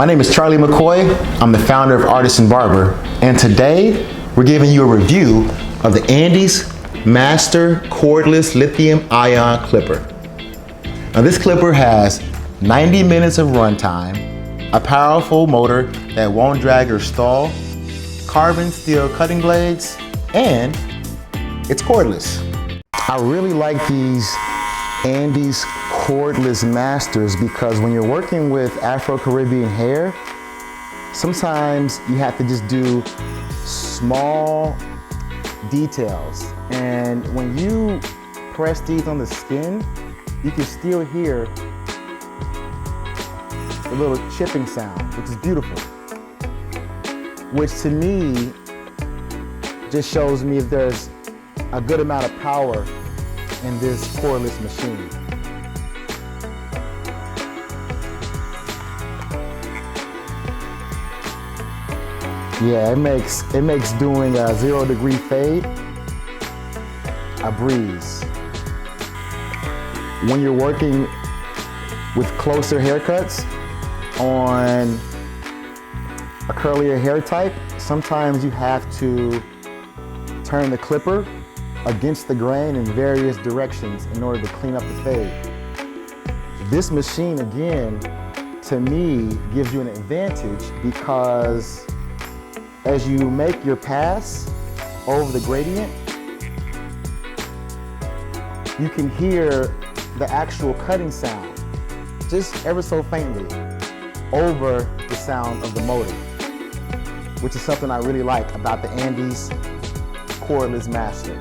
My name is Charlie McCoy. I'm the founder of Artisan Barber, and today we're giving you a review of the Andis Cordless Lithium-Ion Clipper. Now this clipper has 90 minutes of runtime, a powerful motor that won't drag or stall, carbon steel cutting blades, and it's cordless. I really like these Andis Cordless Masters because when you're working with Afro-Caribbean hair, sometimes you have to just do small details. And when you press these on the skin, you can still hear the little chipping sound, which is beautiful. Which to me, just shows me if there's a good amount of power in this cordless machine. Yeah, it makes doing a 0-degree fade a breeze. When you're working with closer haircuts on a curlier hair type, sometimes you have to turn the clipper against the grain in various directions in order to clean up the fade. This machine, again, to me, gives you an advantage because as you make your pass over the gradient, you can hear the actual cutting sound, just ever so faintly, over the sound of the motor, which is something I really like about the Andis Cordless Master.